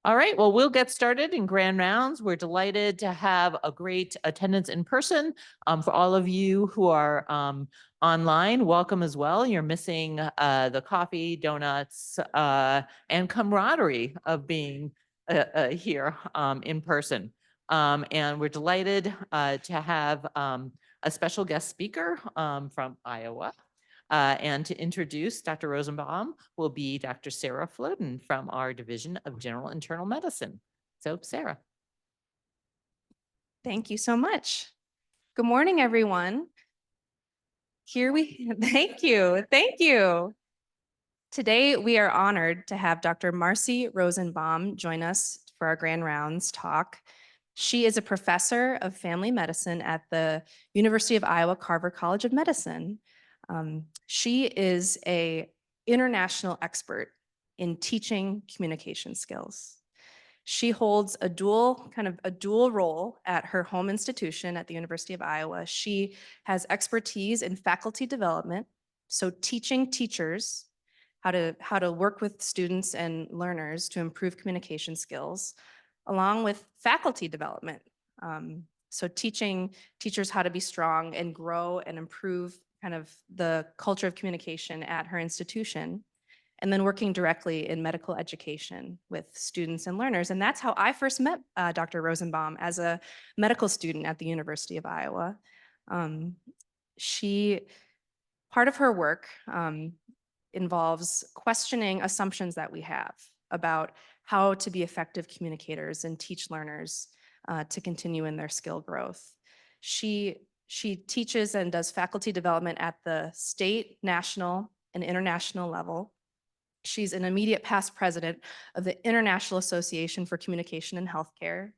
All right, well, we'll get started in grand rounds. We're delighted to have a great attendance in person. For all of you who are online, welcome as well. You're missing the coffee, donuts, and camaraderie of being here in person. And we're delighted to have a special guest speaker from Iowa. And to introduce Dr. Rosenbaum will be Dr. Sarah Floden from our Division of General Internal Medicine. So, Sarah. Thank you so much. Good morning, everyone. Thank you. Today, we are honored to have Dr. Marcy Rosenbaum join us for our Grand Rounds talk. She is a professor of family medicine at the University of Iowa Carver College of Medicine. She is an international expert in teaching communication skills. She holds a dual role at her home institution at the University of Iowa. She has expertise in faculty development, so teaching teachers how to work with students and learners to improve communication skills, along with faculty development. So teaching teachers how to be strong and grow and improve kind of the culture of communication at her institution, and then working directly in medical education with students and learners. And that's how I first met Dr. Rosenbaum as a medical student at the University of Iowa. Part of her work involves questioning assumptions that we have about how to be effective communicators and teach learners to continue in their skill growth. She teaches and does faculty development at the state, national, and international level. She's an immediate past president of the International Association for Communication in Healthcare.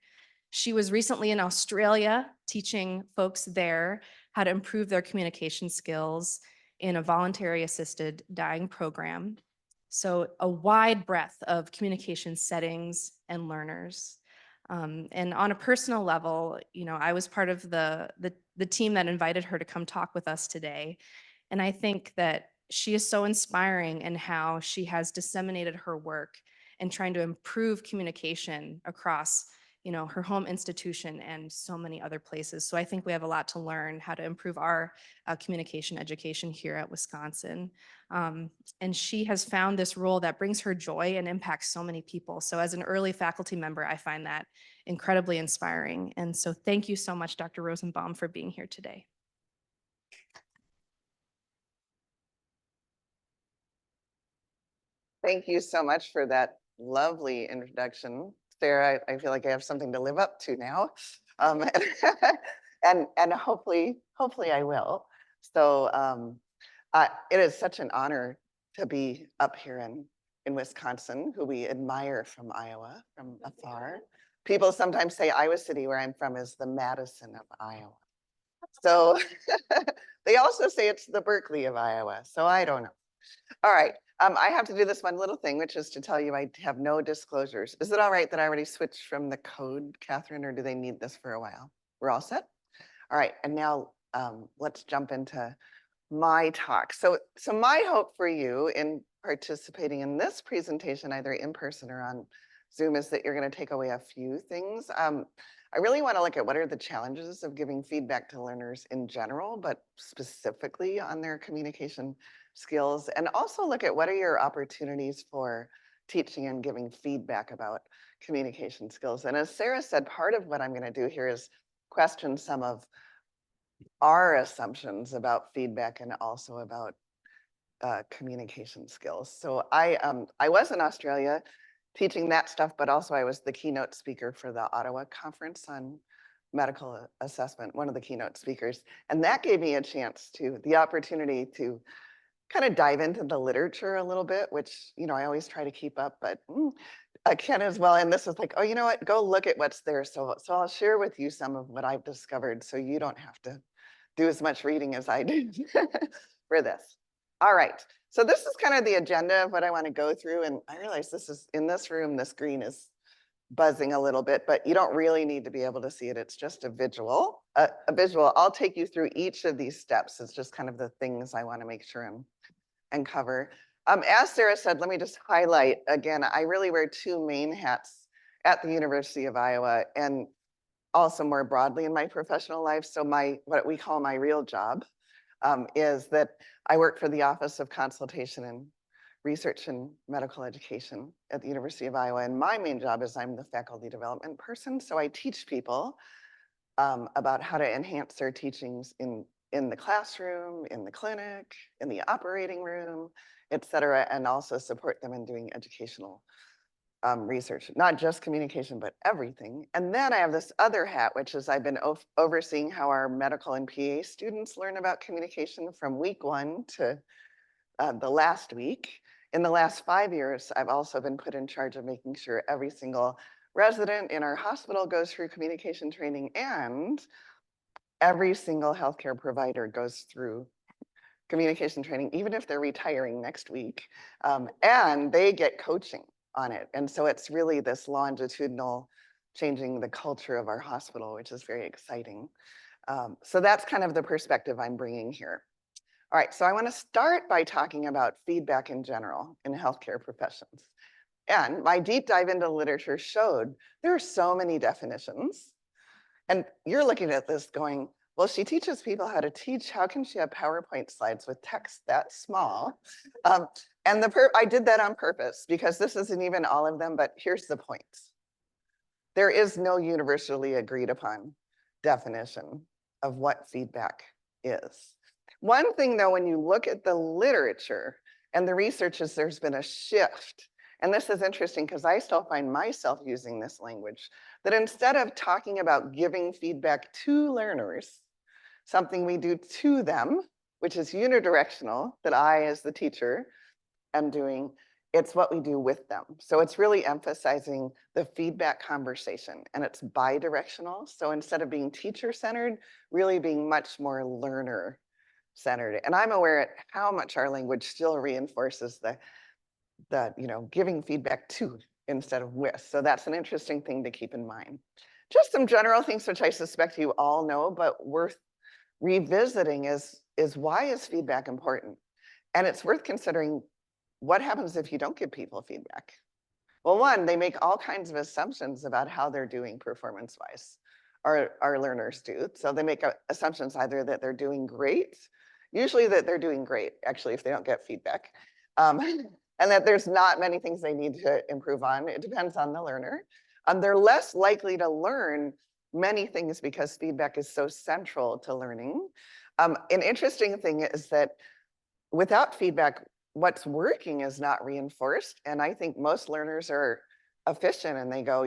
She was recently in Australia teaching folks there how to improve their communication skills in a voluntary assisted dying program. So a wide breadth of communication settings and learners. And on a personal level, I was part of the team that invited her to come talk with us today. And I think that she is so inspiring in how she has disseminated her work and trying to improve communication across her home institution and so many other places. So I think we have a lot to learn how to improve our communication education here at Wisconsin. And she has found this role that brings her joy and impacts so many people. So as an early faculty member, I find that incredibly inspiring. And so thank you so much, Dr. Rosenbaum, for being here today. Thank you so much for that lovely introduction, Sarah. I feel like I have something to live up to now, and hopefully I will. So it is such an honor to be up here in Wisconsin, who we admire from Iowa, from afar. People sometimes say Iowa City, where I'm from, is the Madison of Iowa. So they also say it's the Berkeley of Iowa. So I don't know. All right. I have to do this one little thing, which is to tell you I have no disclosures. Is it all right that I already switched from the code, Catherine, or do they need this for a while? We're all set? All right. And now let's jump into my talk. So my hope for you in participating in this presentation, either in person or on Zoom, is that you're going to take away a few things. I really want to look at what are the challenges of giving feedback to learners in general, but specifically on their communication skills, and also look at what are your opportunities for teaching and giving feedback about communication skills. And as Sarah said, part of what I'm going to do here is question some of our assumptions about feedback and also about communication skills. So I was in Australia teaching that stuff, but also I was the keynote speaker for the Ottawa Conference on Medical Assessment, one of the keynote speakers. And that gave me the opportunity to kind of dive into the literature a little bit, which, I always try to keep up, but I can as well. And this is like, oh, you know what, go look at what's there. So I'll share with you some of what I've discovered so you don't have to do as much reading as I did for this. All right, so this is kind of the agenda of what I want to go through. And I realize this is in this room, the screen is buzzing a little bit, but you don't really need to be able to see it. It's just a visual. I'll take you through each of these steps. It's just kind of the things I want to make sure and cover. As Sarah said, let me just highlight again, I really wear two main hats at the University of Iowa and also more broadly in my professional life. So what we call my real job is that I work for the Office of Consultation and Research in Medical Education at the University of Iowa. And my main job is I'm the faculty development person. So I teach people about how to enhance their teachings in the classroom, in the clinic, in the operating room, et cetera, and also support them in doing educational research, not just communication, but everything. And then I have this other hat, which is I've been overseeing how our medical and PA students learn about communication from week 1 to the last week. In the last 5 years, I've also been put in charge of making sure every single resident in our hospital goes through communication training, and every single healthcare provider goes through communication training, even if they're retiring next week, and they get coaching on it. And so it's really this longitudinal changing the culture of our hospital, which is very exciting. So that's kind of the perspective I'm bringing here. All right, so I want to start by talking about feedback in general in healthcare professions. And my deep dive into literature showed there are so many definitions. And you're looking at this going, well, she teaches people how to teach. How can she have PowerPoint slides with text that small? And I did that on purpose because this isn't even all of them, but here's the point. There is no universally agreed upon definition of what feedback is. One thing though, when you look at the literature and the research is there's been a shift. And this is interesting because I still find myself using this language, that instead of talking about giving feedback to learners, something we do to them, which is unidirectional, that I as the teacher am doing, it's what we do with them. So it's really emphasizing the feedback conversation, and it's bidirectional. So instead of being teacher-centered, really being much more learner-centered. And I'm aware at how much our language still reinforces the giving feedback to instead of with. So that's an interesting thing to keep in mind. Just some general things which I suspect you all know, but worth revisiting is why is feedback important? And it's worth considering what happens if you don't give people feedback. Well, one, they make all kinds of assumptions about how they're doing performance-wise. Our learners do. So they make assumptions either that they're doing great, usually that they're doing great, actually, if they don't get feedback. And that there's not many things they need to improve on. It depends on the learner. They're less likely to learn many things because feedback is so central to learning. An interesting thing is that without feedback, what's working is not reinforced. And I think most learners are efficient and they go,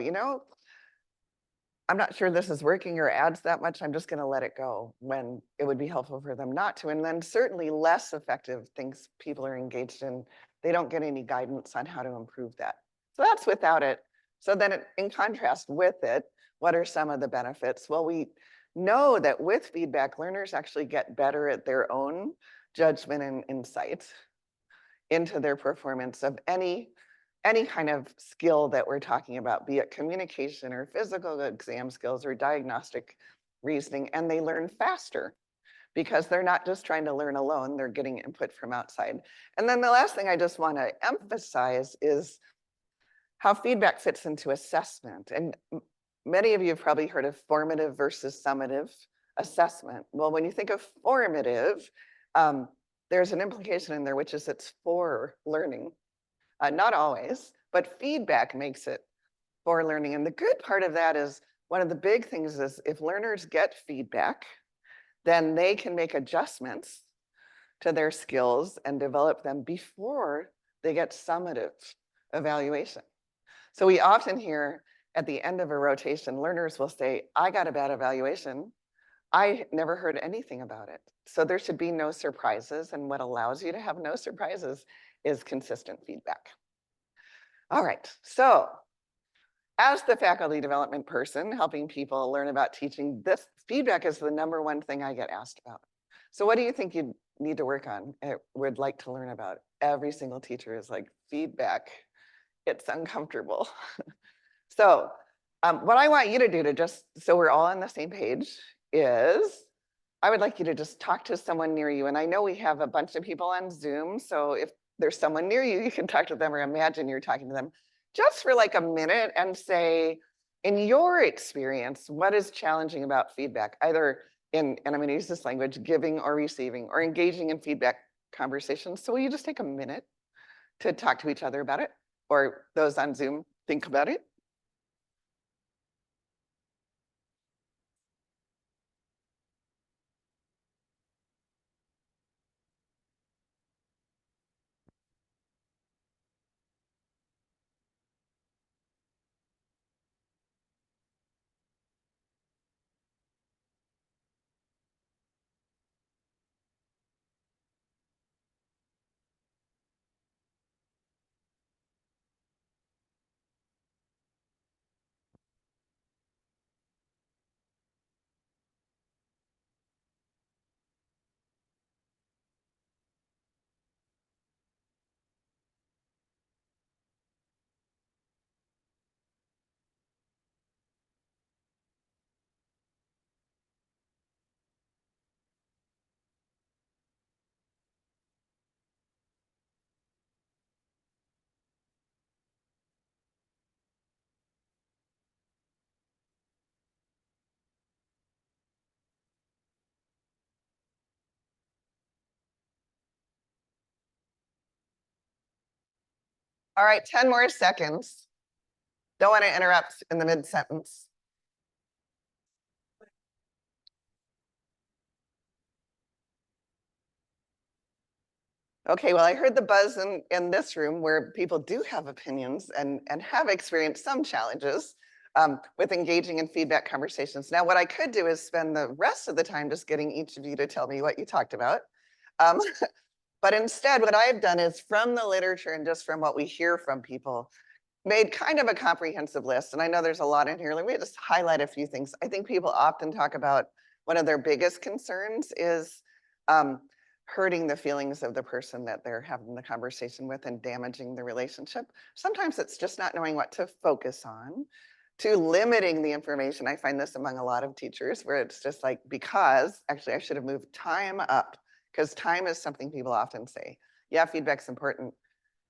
I'm not sure this is working or adds that much. I'm just going to let it go when it would be helpful for them not to. And then certainly less effective things people are engaged in, they don't get any guidance on how to improve that. So that's without it. So then in contrast with it, what are some of the benefits? Well, we know that with feedback, learners actually get better at their own judgment and insight into their performance of any kind of skill that we're talking about, be it communication or physical exam skills or diagnostic reasoning, and they learn faster because they're not just trying to learn alone, they're getting input from outside. And then the last thing I just want to emphasize is how feedback fits into assessment. And many of you have probably heard of formative versus summative assessment. Well, when you think of formative, there's an implication in there, which is it's for learning. Not always, but feedback makes it for learning. And the good part of that is one of the big things is if learners get feedback, then they can make adjustments to their skills and develop them before they get summative evaluation. So we often hear at the end of a rotation, learners will say, I got a bad evaluation. I never heard anything about it. So there should be no surprises. And what allows you to have no surprises is consistent feedback. All right, so as the faculty development person helping people learn about teaching, this feedback is the #1 thing I get asked about. So what do you think you need to work on, would like to learn about? Every single teacher is like, feedback, it's uncomfortable. So what I want you to do to just, so we're all on the same page, is I would like you to just talk to someone near you. And I know we have a bunch of people on Zoom, so if there's someone near you, you can talk to them or imagine you're talking to them. just for like a minute and say, in your experience, what is challenging about feedback, either and I'm going to use this language, giving or receiving or engaging in feedback conversations. So will you just take a minute to talk to each other about it? Or those on Zoom, think about it. All right, 10 more seconds. Don't want to interrupt in the mid-sentence. Okay, well, I heard the buzz in this room where people do have opinions and have experienced some challenges with engaging in feedback conversations. Now, what I could do is spend the rest of the time just getting each of you to tell me what you talked about. Um, but instead, what I've done is from the literature and just from what we hear from people, made kind of a comprehensive list. And I know there's a lot in here. Let me just highlight a few things. I think people often talk about one of their biggest concerns is um, hurting the feelings of the person that they're having the conversation with and damaging the relationship. Sometimes it's just not knowing what to focus on, to limiting the information. I find this among a lot of teachers where it's just like, because actually I should have moved time up, because time is something people often say. Yeah, feedback's important.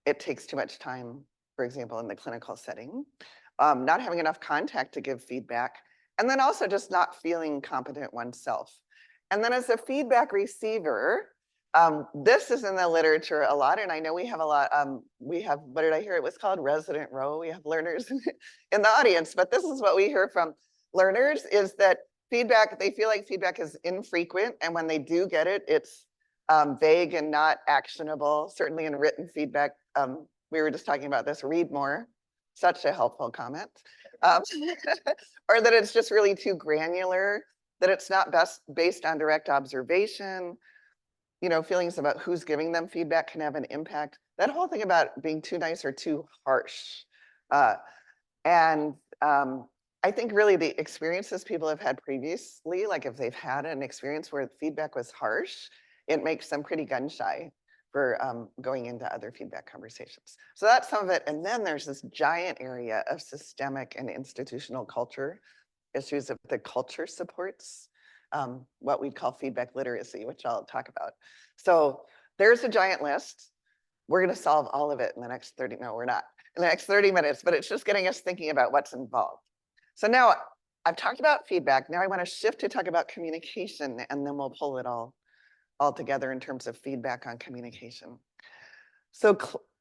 It takes too much time, for example, in the clinical setting, not having enough contact to give feedback, and then also just not feeling competent oneself. And then as a feedback receiver, this is in the literature a lot, and I know we have a lot, we have, what did I hear it was called? Resident row. We have learners in the audience, but this is what we hear from learners is that feedback, they feel like feedback is infrequent, and when they do get it, it's vague and not actionable, certainly in written feedback. We were just talking about this, read more, such a helpful comment. Um, or that it's just really too granular, that it's not best based on direct observation. You know, feelings about who's giving them feedback can have an impact. That whole thing about being too nice or too harsh. Uh, and I think really the experiences people have had previously, like if they've had an experience where feedback was harsh, it makes them pretty gun shy for going into other feedback conversations. So that's some of it. And then there's this giant area of systemic and institutional culture issues of the culture supports what we call feedback literacy, which I'll talk about. So there's a giant list. We're going to solve all of it in the next 30, no, we're not, in the next 30 minutes, but it's just getting us thinking about what's involved. So now I've talked about feedback. Now I want to shift to talk about communication, and then we'll pull it all together in terms of feedback on communication. So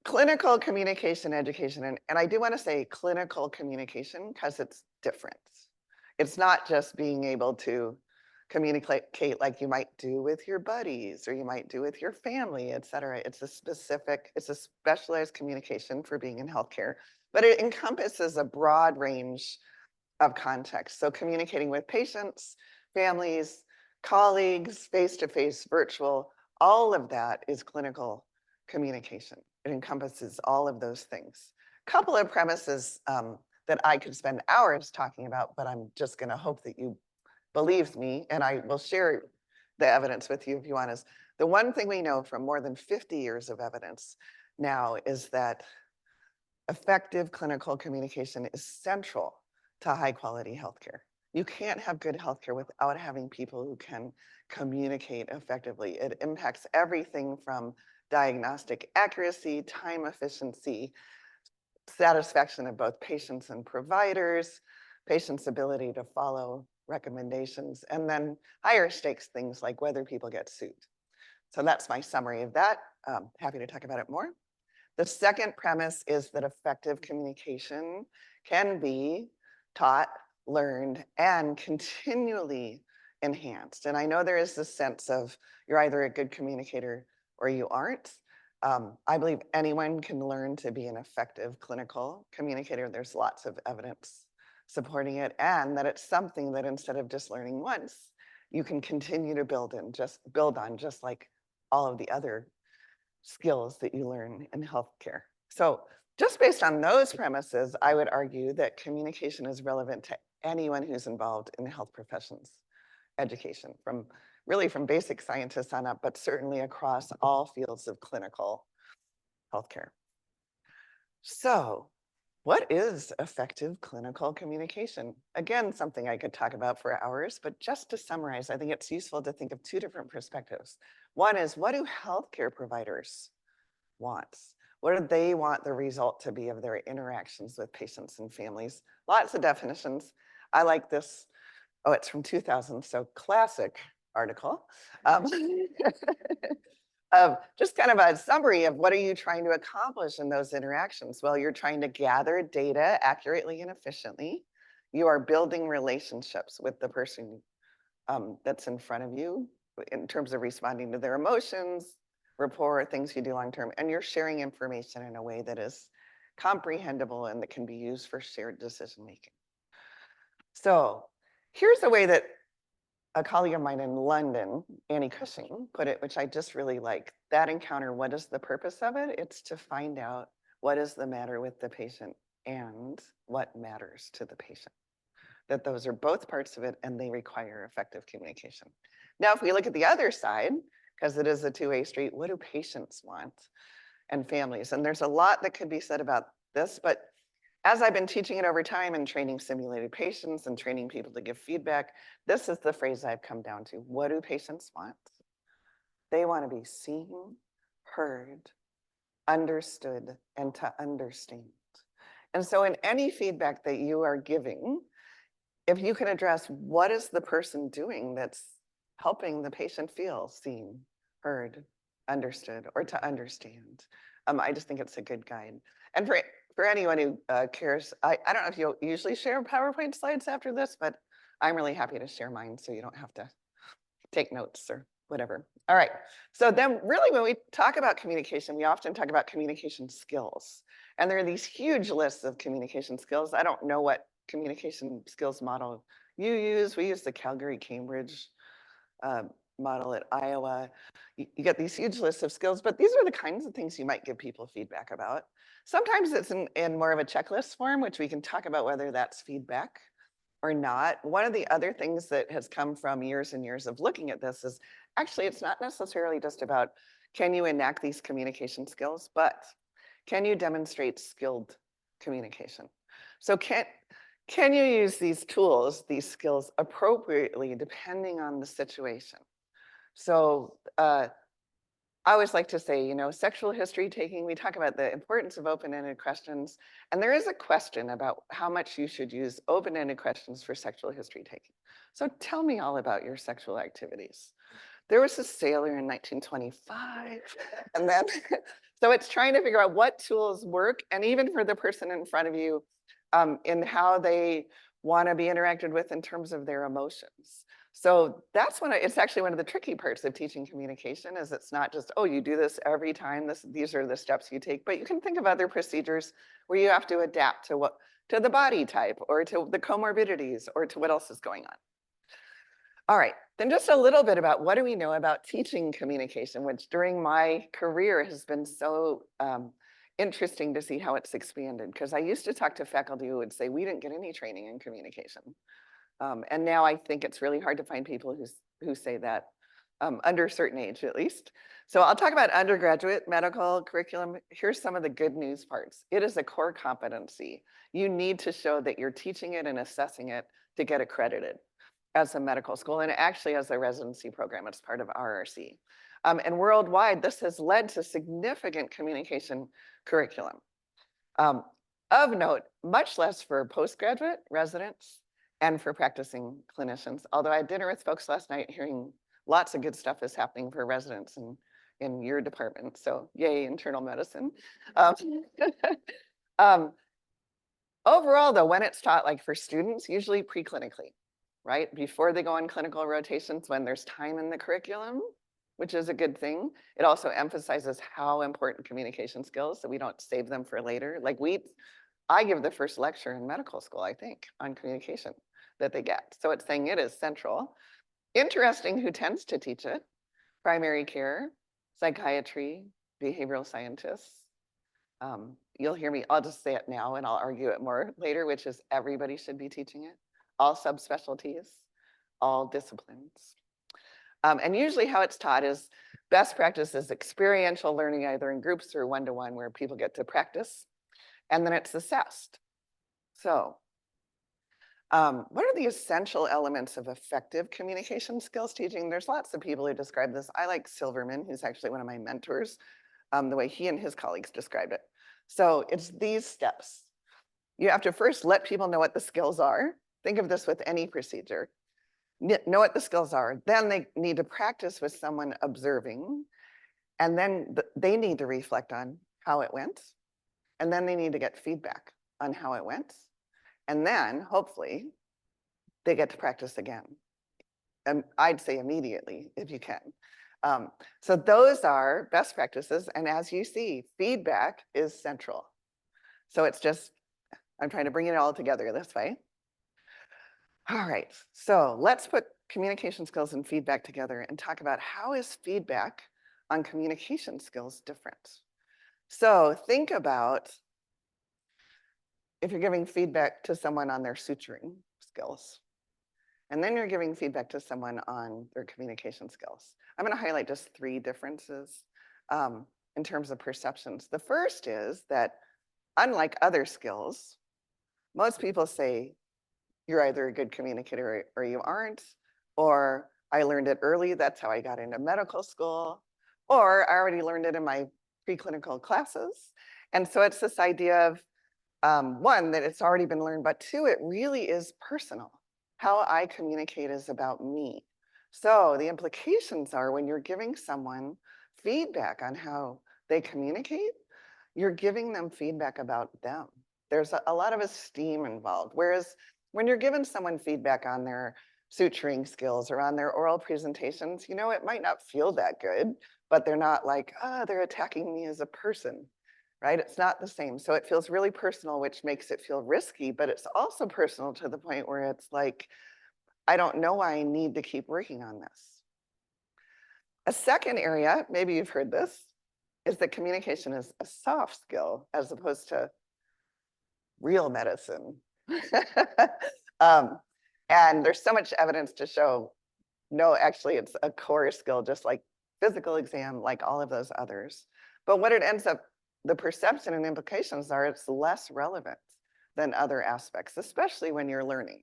clinical communication education, and I do want to say clinical communication because it's different. It's not just being able to communicate like you might do with your buddies or you might do with your family, et cetera. It's a specialized communication for being in healthcare, but it encompasses a broad range of context. So communicating with patients, families, colleagues, face-to-face, virtual, all of that is clinical communication. It encompasses all of those things. Couple of premises that I could spend hours talking about, but I'm just gonna hope that you believe me, and I will share the evidence with you if you want. Is the one thing we know from more than 50 years of evidence now is that effective clinical communication is central to high quality healthcare. You can't have good healthcare without having people who can communicate effectively. It impacts everything from diagnostic accuracy, time efficiency, satisfaction of both patients and providers, patients' ability to follow recommendations, and then higher stakes things like whether people get sued. So that's my summary of that. Happy to talk about it more. The second premise is that effective communication can be taught, learned, and continually enhanced. And I know there is this sense of you're either a good communicator or you aren't. I believe anyone can learn to be an effective clinical communicator. There's lots of evidence supporting it, and that it's something that instead of just learning once, you can continue to build on, just like all of the other skills that you learn in healthcare. So just based on those premises, I would argue that communication is relevant to anyone who's involved in the health professions education, from basic scientists on up, but certainly across all fields of clinical healthcare. So what is effective clinical communication? Again, something I could talk about for hours, but just to summarize, I think it's useful to think of two different perspectives. One is, what do healthcare providers want? What do they want the result to be of their interactions with patients and families? Lots of definitions. I like this. Oh, it's from 2000, so classic article. Of just kind of a summary of what are you trying to accomplish in those interactions? Well, you're trying to gather data accurately and efficiently. You are building relationships with the person that's in front of you in terms of responding to their emotions, rapport, things you do long-term, and you're sharing information in a way that is comprehensible and that can be used for shared decision-making. So here's a way that a colleague of mine in London, Annie Cushing, put it, which I just really like. That encounter, what is the purpose of it? It's to find out what is the matter with the patient and what matters to the patient. That those are both parts of it and they require effective communication. Now, if we look at the other side, because it is a two-way street, what do patients want and families? And there's a lot that could be said about this, but as I've been teaching it over time and training simulated patients and training people to give feedback, this is the phrase I've come down to. What do patients want? They want to be seen, heard, understood, and to understand. And so in any feedback that you are giving, if you can address what is the person doing that's helping the patient feel seen, heard, understood, or to understand, I just think it's a good guide. And for anyone who cares, I don't know if you'll usually share PowerPoint slides after this, but I'm really happy to share mine so you don't have to take notes or whatever. All right, so then really when we talk about communication, we often talk about communication skills. And there are these huge lists of communication skills. I don't know what communication skills model you use. We use the Calgary-Cambridge model at Iowa. You get these huge lists of skills, but these are the kinds of things you might give people feedback about. Sometimes it's in more of a checklist form, which we can talk about whether that's feedback or not. One of the other things that has come from years and years of looking at this is actually it's not necessarily just about can you enact these communication skills, but can you demonstrate skilled communication? So can you use these tools, these skills appropriately depending on the situation? So I always like to say, sexual history taking, we talk about the importance of open-ended questions. And there is a question about how much you should use open-ended questions for sexual history taking. So tell me all about your sexual activities. There was a sailor in 1925. And then, so it's trying to figure out what tools work. And even for the person in front of you, in how they want to be interacted with in terms of their emotions. So that's it's actually one of the tricky parts of teaching communication is it's not just, oh, you do this every time, these are the steps you take, but you can think of other procedures where you have to adapt to the body type or to the comorbidities or to what else is going on. All right, then just a little bit about what do we know about teaching communication, which during my career has been so interesting to see how it's expanded. Because I used to talk to faculty who would say, we didn't get any training in communication. And now I think it's really hard to find people who say that, under a certain age at least. So I'll talk about undergraduate medical curriculum. Here's some of the good news parts. It is a core competency. You need to show that you're teaching it and assessing it to get accredited as a medical school, and actually as a residency program. It's part of RRC. And worldwide, this has led to significant communication curriculum. Of note, much less for postgraduate residents and for practicing clinicians. Although I had dinner with folks last night hearing lots of good stuff is happening for residents in your department. So yay, internal medicine. Um, um, Overall, though, when it's taught like for students, usually preclinically, right? Before they go on clinical rotations, when there's time in the curriculum, which is a good thing. It also emphasizes how important communication skills, so we don't save them for later. I give the first lecture in medical school, I think, on communication that they get. So it's saying it is central. Interesting who tends to teach it: primary care, psychiatry, behavioral scientists. You'll hear me, I'll just say it now and I'll argue it more later, which is everybody should be teaching it, all subspecialties, all disciplines. And usually how it's taught is best practice is experiential learning, either in groups or one-to-one, where people get to practice, and then it's assessed. So what are the essential elements of effective communication skills teaching? There's lots of people who describe this. I like Silverman, who's actually one of my mentors, the way he and his colleagues described it. So it's these steps. You have to first let people know what the skills are. Think of this with any procedure. Know what the skills are. Then they need to practice with someone observing. And then they need to reflect on how it went. And then they need to get feedback on how it went. And then hopefully they get to practice again. And I'd say immediately if you can. So those are best practices. And as you see, feedback is central. So it's just, I'm trying to bring it all together this way. All right, so let's put communication skills and feedback together and talk about how is feedback on communication skills different. So think about if you're giving feedback to someone on their suturing skills, and then you're giving feedback to someone on their communication skills. I'm going to highlight just 3 differences in terms of perceptions. The first is that unlike other skills, most people say you're either a good communicator or you aren't, or I learned it early, that's how I got into medical school, or I already learned it in my preclinical classes. And so it's this idea of one, that it's already been learned, but 2, it really is personal. How I communicate is about me. So the implications are when you're giving someone feedback on how they communicate, you're giving them feedback about them. There's a lot of esteem involved. Whereas when you're giving someone feedback on their suturing skills or on their oral presentations, you know, it might not feel that good, but they're not like, oh, they're attacking me as a person, right? It's not the same. So it feels really personal, which makes it feel risky, but it's also personal to the point where it's like, I don't know why I need to keep working on this. A second area, maybe you've heard this, is that communication is a soft skill as opposed to real medicine. And there's so much evidence to show, no, actually it's a core skill, just like physical exam, like all of those others. But what it ends up, the perception and implications are it's less relevant than other aspects, especially when you're learning.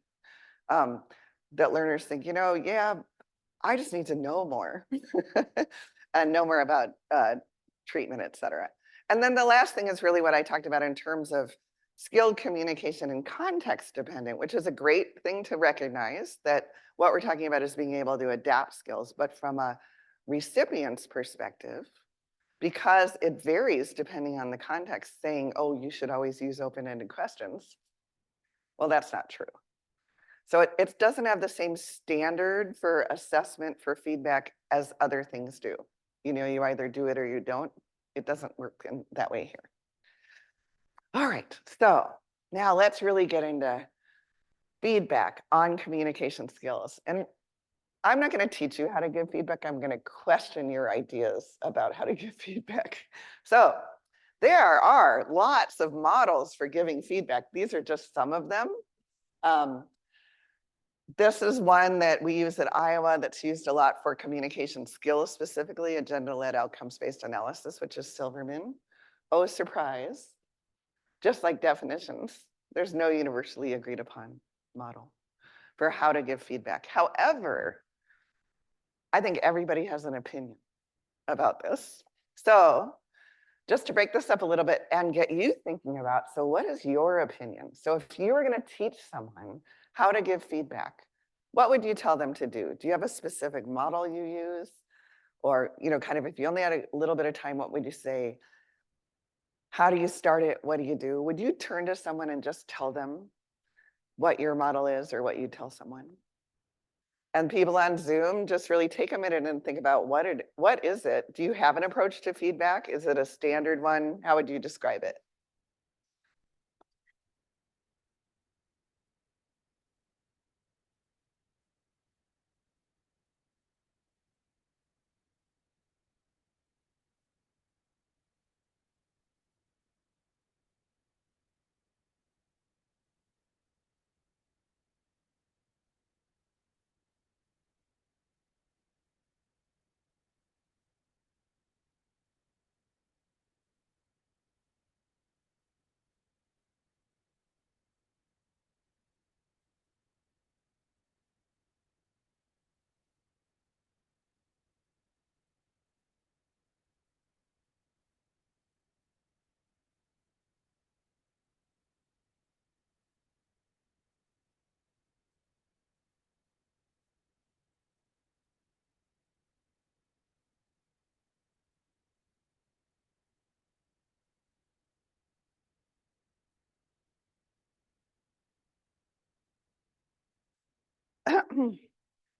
That learners think, you know, yeah, I just need to know more and know more about treatment, et cetera. And then the last thing is really what I talked about in terms of skilled communication and context dependent, which is a great thing to recognize that what we're talking about is being able to adapt skills, but from a recipient's perspective, because it varies depending on the context, saying, oh, you should always use open-ended questions. Well, that's not true. So it doesn't have the same standard for assessment for feedback as other things do. You know, you either do it or you don't. It doesn't work in that way here. All right, so now let's really get into feedback on communication skills. And I'm not going to teach you how to give feedback. I'm going to question your ideas about how to give feedback. So there are lots of models for giving feedback. These are just some of them. This is one that we use at Iowa that's used a lot for communication skills, specifically agenda-led outcomes-based analysis, which is Silverman. Oh, surprise. Just like definitions, there's no universally agreed upon model for how to give feedback. However, I think everybody has an opinion about this. So just to break this up a little bit and get you thinking about, so what is your opinion? So if you were going to teach someone how to give feedback, what would you tell them to do? Do you have a specific model you use? Or, kind of if you only had a little bit of time, what would you say? How do you start it? What do you do? Would you turn to someone and just tell them what your model is or what you tell someone? And people on Zoom, just really take a minute and think about what is it? Do you have an approach to feedback? Is it a standard one? How would you describe it?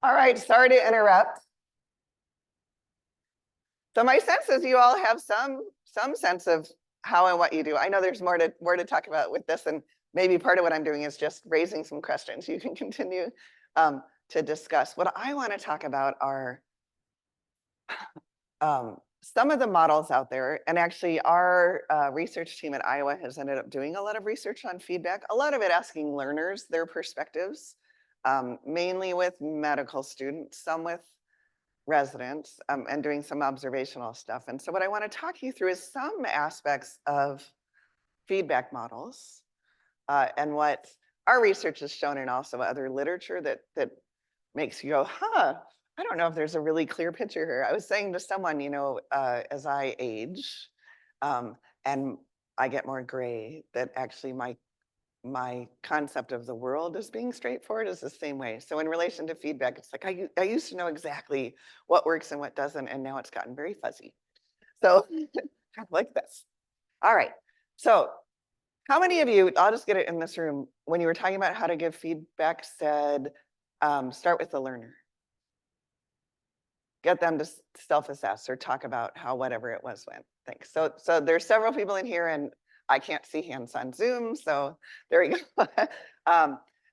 All right, sorry to interrupt. So my sense is you all have some sense of how and what you do. I know there's more to talk about with this, and maybe part of what I'm doing is just raising some questions you can continue to discuss. What I want to talk about are some of the models out there, and actually our research team at Iowa has ended up doing a lot of research on feedback, a lot of it asking learners their perspectives, mainly with medical students, some with residents, and doing some observational stuff. And so what I want to talk you through is some aspects of feedback models and what our research has shown, and also other literature that makes you go, huh, I don't know if there's a really clear picture here. I was saying to someone, as I age and I get more gray, that actually my concept of the world as being straightforward is the same way. So in relation to feedback, it's like I used to know exactly what works and what doesn't, and now it's gotten very fuzzy. So like this. All right. So how many of you, I'll just get it in this room, when you were talking about how to give feedback, said, start with the learner? Get them to self-assess or talk about how whatever it was went. Thanks. So there's several people in here, and I can't see hands on Zoom, so there we go.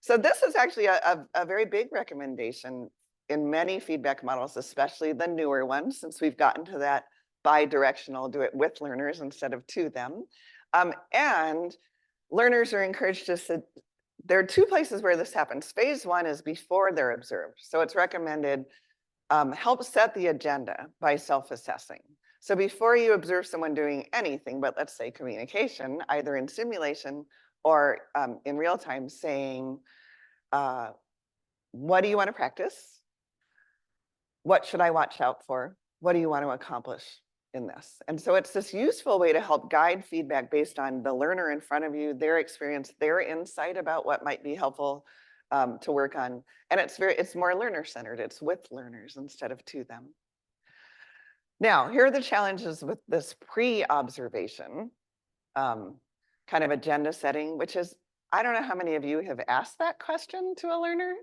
So this is actually a very big recommendation in many feedback models, especially the newer ones, since we've gotten to that bi-directional, do it with learners instead of to them. And learners are encouraged to sit. There are two places where this happens. Phase one is before they're observed. So it's recommended help set the agenda by self-assessing. So before you observe someone doing anything, but let's say communication, either in simulation or in real time, saying, what do you want to practice? What should I watch out for? What do you want to accomplish in this? And so it's this useful way to help guide feedback based on the learner in front of you, their experience, their insight about what might be helpful to work on. And it's more learner-centered. It's with learners instead of to them. Now, here are the challenges with this pre-observation kind of agenda setting, which is, I don't know how many of you have asked that question to a learner.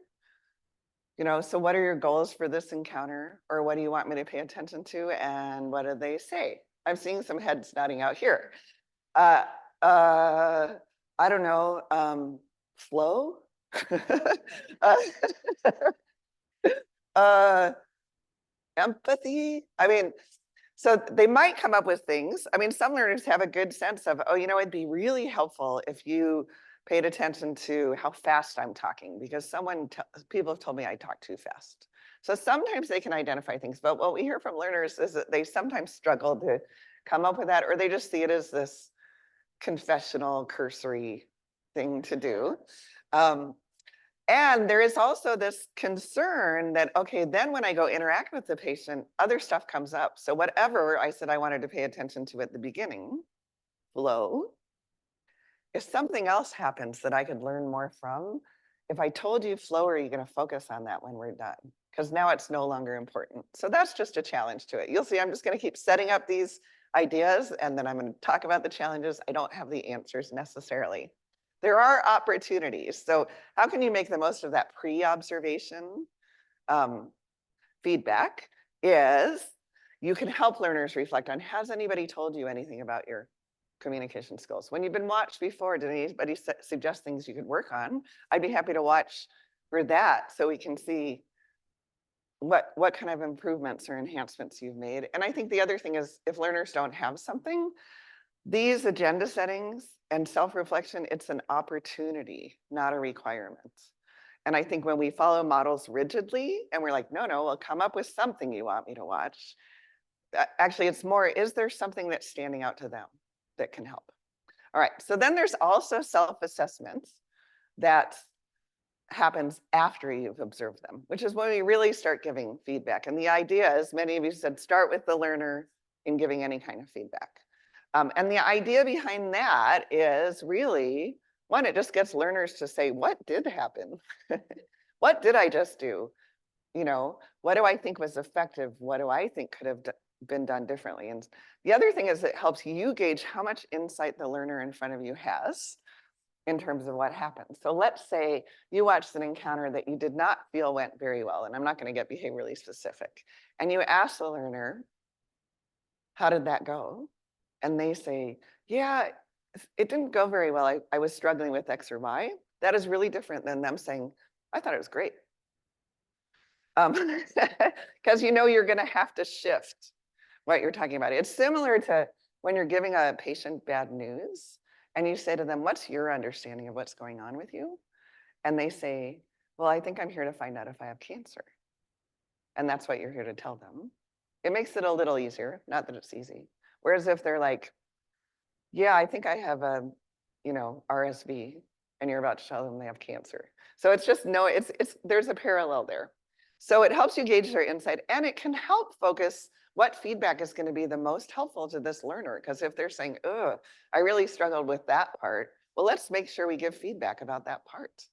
So what are your goals for this encounter? Or what do you want me to pay attention to? And what do they say? I'm seeing some heads nodding out here. I don't know, flow? Empathy. I mean, so they might come up with things. I mean, some learners have a good sense of, oh, it'd be really helpful if you paid attention to how fast I'm talking, because people have told me I talk too fast. So sometimes they can identify things, but what we hear from learners is that they sometimes struggle to come up with that, or they just see it as this confessional, cursory thing to do. And there is also this concern that, okay, then when I go interact with the patient, other stuff comes up. So whatever I said I wanted to pay attention to at the beginning, flow, if something else happens that I could learn more from, if I told you flow, are you going to focus on that when we're done? Because now it's no longer important. So that's just a challenge to it. You'll see I'm just going to keep setting up these ideas and then I'm going to talk about the challenges. I don't have the answers necessarily. There are opportunities. So how can you make the most of that pre-observation feedback is you can help learners reflect on, has anybody told you anything about your communication skills? When you've been watched before, did anybody suggest things you could work on? I'd be happy to watch for that so we can see what kind of improvements or enhancements you've made. And I think the other thing is if learners don't have something, these agenda settings and self-reflection, it's an opportunity, not a requirement. And I think when we follow models rigidly and we're like, no, well, come up with something you want me to watch. Actually, it's more, is there something that's standing out to them that can help? All right, so then there's also self-assessments that happens after you've observed them, which is when we really start giving feedback. And the idea is, many of you said, start with the learner in giving any kind of feedback. And the idea behind that is really, one, it just gets learners to say, what did happen? What did I just do? You know, what do I think was effective? What do I think could have been done differently? And the other thing is it helps you gauge how much insight the learner in front of you has in terms of what happened. So let's say you watched an encounter that you did not feel went very well, and I'm not going to get behaviorally specific. And you ask the learner, how did that go? And they say, yeah, it didn't go very well. I was struggling with X or Y. That is really different than them saying, I thought it was great. Because you know you're going to have to shift what you're talking about. It's similar to when you're giving a patient bad news and you say to them, what's your understanding of what's going on with you? And they say, well, I think I'm here to find out if I have cancer. And that's what you're here to tell them. It makes it a little easier, not that it's easy. Whereas if they're like, yeah, I think I have a, RSV, and you're about to tell them they have cancer. So it's just there's a parallel there. So it helps you gauge their insight, and it can help focus what feedback is going to be the most helpful to this learner. Because if they're saying, oh, I really struggled with that part, well, let's make sure we give feedback about that part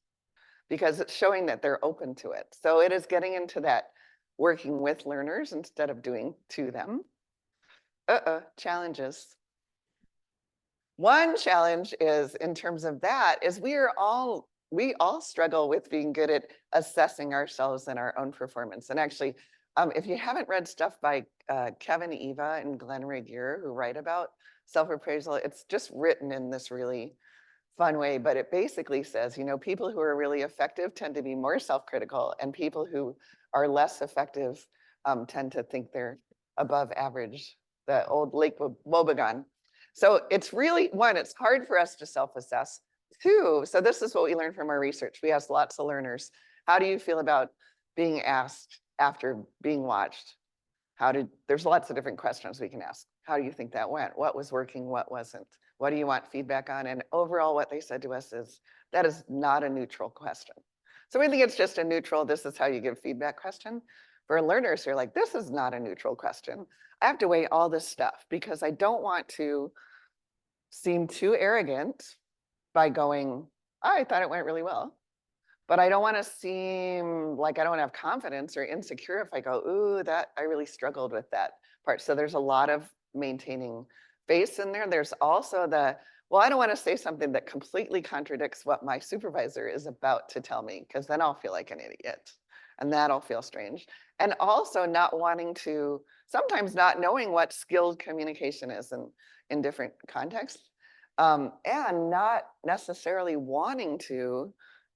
because it's showing that they're open to it. So it is getting into that working with learners instead of doing to them. Challenges. One challenge is in terms of that is we all struggle with being good at assessing ourselves and our own performance. And actually, if you haven't read stuff by Kevin, Eva, and Glenn Regier, who write about self-appraisal, it's just written in this really fun way, but it basically says, people who are really effective tend to be more self-critical, and people who are less effective tend to think they're above average, the old Lake Wobegon. So it's really, one, it's hard for us to self-assess. Two, so this is what we learned from our research. We asked lots of learners, how do you feel about being asked after being watched? There's lots of different questions we can ask. How do you think that went? What was working, what wasn't? What do you want feedback on? And overall, what they said to us is, that is not a neutral question. So we think it's just a neutral, this is how you give feedback question. For learners who are like, this is not a neutral question. I have to weigh all this stuff because I don't want to seem too arrogant by going, I thought it went really well. But I don't want to seem like I don't have confidence or insecure if I go, ooh, that I really struggled with that part. So there's a lot of maintaining face in there. There's also well, I don't want to say something that completely contradicts what my supervisor is about to tell me, because then I'll feel like an idiot and that'll feel strange. And also not wanting to, sometimes not knowing what skilled communication is in different contexts, and not necessarily wanting to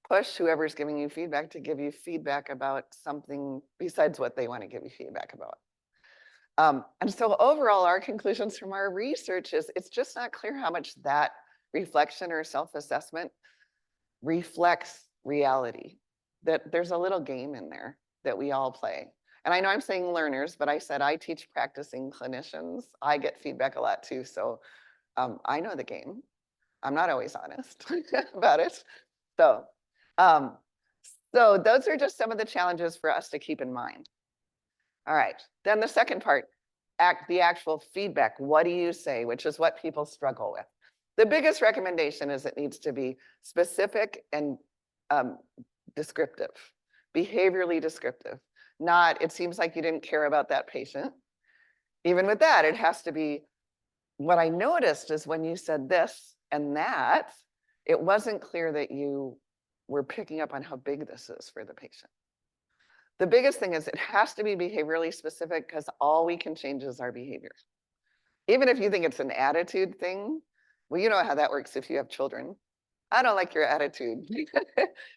push whoever's giving you feedback to give you feedback about something besides what they want to give you feedback about. And so overall, our conclusions from our research is it's just not clear how much that reflection or self-assessment reflects reality, that there's a little game in there that we all play. And I know I'm saying learners, but I said I teach practicing clinicians. I get feedback a lot too, so I know the game. I'm not always honest about it. So So those are just some of the challenges for us to keep in mind. All right, then the second part, the actual feedback. What do you say? Which is what people struggle with. The biggest recommendation is it needs to be specific and descriptive, behaviorally descriptive. Not, it seems like you didn't care about that patient. Even with that, it has to be, what I noticed is when you said this and that, it wasn't clear that you were picking up on how big this is for the patient. The biggest thing is it has to be behaviorally specific because all we can change is our behavior. Even if you think it's an attitude thing, well, you know how that works if you have children. I don't like your attitude.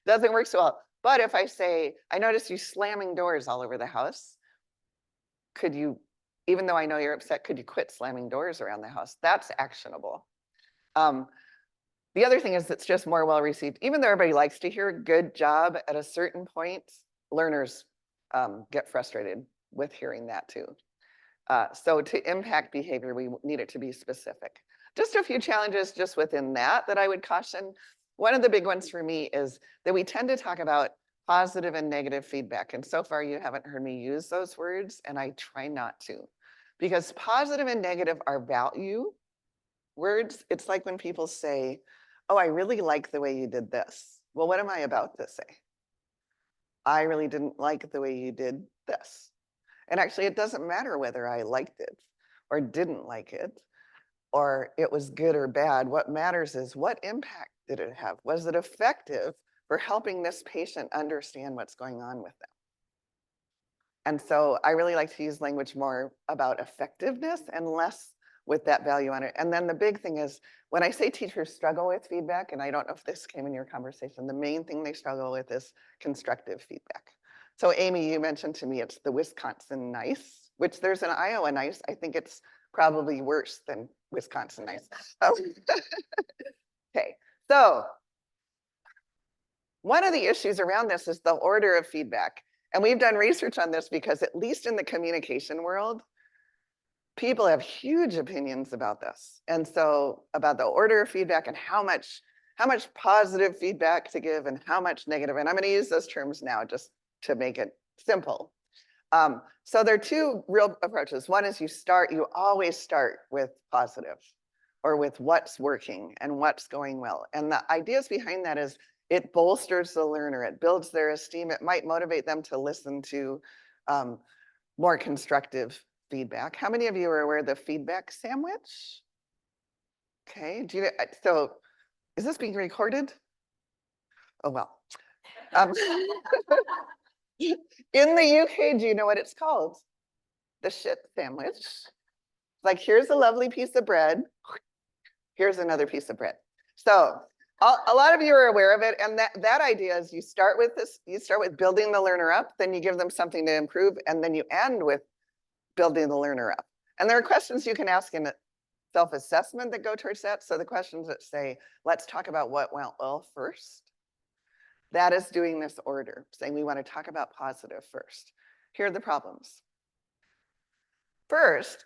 Doesn't work so well. But if I say, I noticed you slamming doors all over the house, could you, even though I know you're upset, could you quit slamming doors around the house? That's actionable. The other thing is it's just more well received. Even though everybody likes to hear good job, at a certain point, learners get frustrated with hearing that too. So to impact behavior, we need it to be specific. Just a few challenges just within that I would caution. One of the big ones for me is that we tend to talk about positive and negative feedback. And so far you haven't heard me use those words, and I try not to. Because positive and negative are value words. It's like when people say, oh, I really like the way you did this. Well, what am I about to say? I really didn't like the way you did this. And actually, it doesn't matter whether I liked it or didn't like it, or it was good or bad. What matters is what impact did it have? Was it effective for helping this patient understand what's going on with them? And so I really like to use language more about effectiveness and less with that value on it. And then the big thing is when I say teachers struggle with feedback, and I don't know if this came in your conversation, the main thing they struggle with is constructive feedback. So Amy, you mentioned to me it's the Wisconsin nice, which there's an Iowa nice. I think it's probably worse than Wisconsin nice. Okay, so one of the issues around this is the order of feedback. And we've done research on this because at least in the communication world, people have huge opinions about this. And so about the order of feedback and how much positive feedback to give and how much negative. And I'm going to use those terms now just to make it simple. So there are two real approaches. One is you always start with positive or with what's working and what's going well. And the ideas behind that is it bolsters the learner, it builds their esteem, it might motivate them to listen to more constructive feedback. How many of you are aware of the feedback sandwich? Okay, so is this being recorded? Oh, well. In the UK, do you know what it's called? The shit sandwich. Like, here's a lovely piece of bread. Here's another piece of bread. So a lot of you are aware of it. And that idea is you start with building the learner up, then you give them something to improve, and then you end with building the learner up. And there are questions you can ask in self-assessment that go towards that. So the questions that say, let's talk about what went well first. That is doing this order, saying we want to talk about positive first. Here are the problems. First,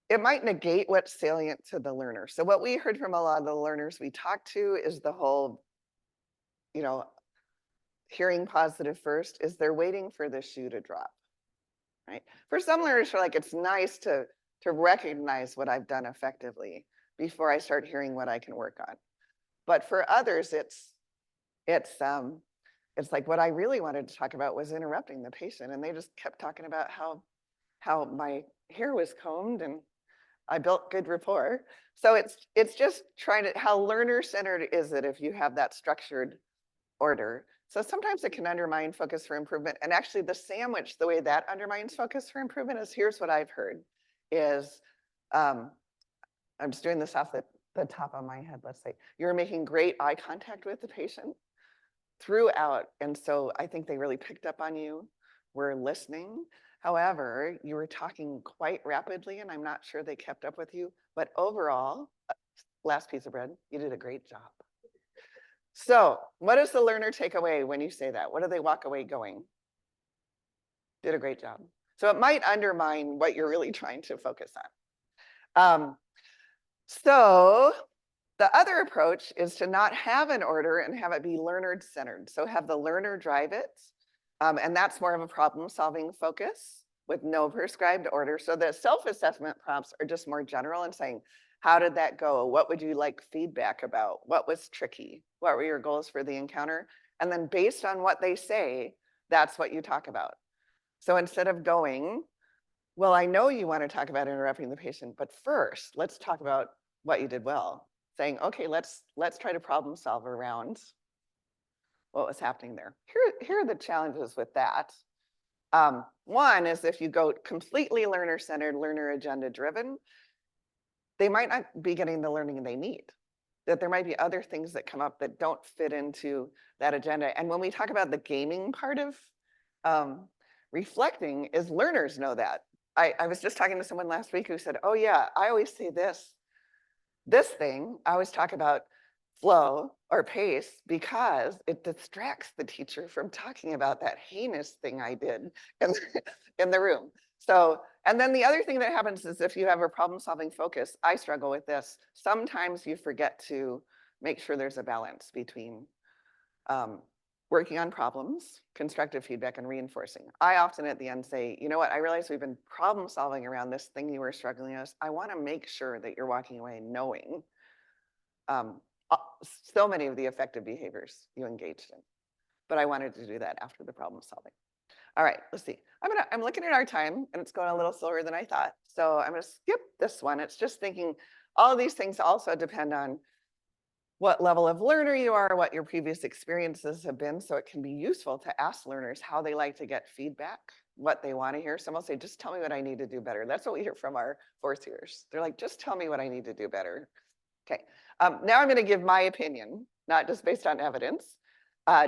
it might negate what's salient to the learner. So what we heard from a lot of the learners we talked to is the whole, hearing positive first is they're waiting for the shoe to drop, right? For some learners, are like, it's nice to recognize what I've done effectively before I start hearing what I can work on. But for others, it's like what I really wanted to talk about was interrupting the patient, and they just kept talking about how my hair was combed and I built good rapport. So it's just trying to, how learner-centered is it if you have that structured order? So sometimes it can undermine focus for improvement. And actually the sandwich, the way that undermines focus for improvement is, here's what I've heard, is, I'm just doing this off the top of my head, let's say, you're making great eye contact with the patient throughout. And so I think they really picked up on you, were listening. However, you were talking quite rapidly and I'm not sure they kept up with you, but overall, last piece of bread, you did a great job. So what does the learner take away when you say that? What do they walk away going? Did a great job. So it might undermine what you're really trying to focus on. So The other approach is to not have an order and have it be learner-centered. So have the learner drive it. And that's more of a problem-solving focus with no prescribed order. So the self-assessment prompts are just more general and saying, how did that go? What would you like feedback about? What was tricky? What were your goals for the encounter? And then based on what they say, that's what you talk about. So instead of going, well, I know you want to talk about interrupting the patient, but first, let's talk about what you did well. Saying, okay, let's try to problem solve around what was happening there. Here are the challenges with that. One is if you go completely learner-centered, learner agenda-driven, they might not be getting the learning they need. That there might be other things that come up that don't fit into that agenda. And when we talk about the gaming part of reflecting, is learners know that. I was just talking to someone last week who said, oh yeah, I always say this thing, I always talk about flow or pace because it distracts the teacher from talking about that heinous thing I did in the room. So, and then the other thing that happens is if you have a problem-solving focus, I struggle with this. Sometimes you forget to make sure there's a balance between working on problems, constructive feedback, and reinforcing. I often at the end say, you know what, I realize we've been problem solving around this thing you were struggling with. I want to make sure that you're walking away knowing so many of the effective behaviors you engaged in. But I wanted to do that after the problem solving. All right, let's see. I'm looking at our time and it's going a little slower than I thought. So I'm going to skip this one. It's just thinking all of these things also depend on what level of learner you are, what your previous experiences have been. So it can be useful to ask learners how they like to get feedback, what they want to hear. Some will say, just tell me what I need to do better. That's what we hear from our fourth years. They're like, just tell me what I need to do better. Okay, now I'm going to give my opinion, not just based on evidence.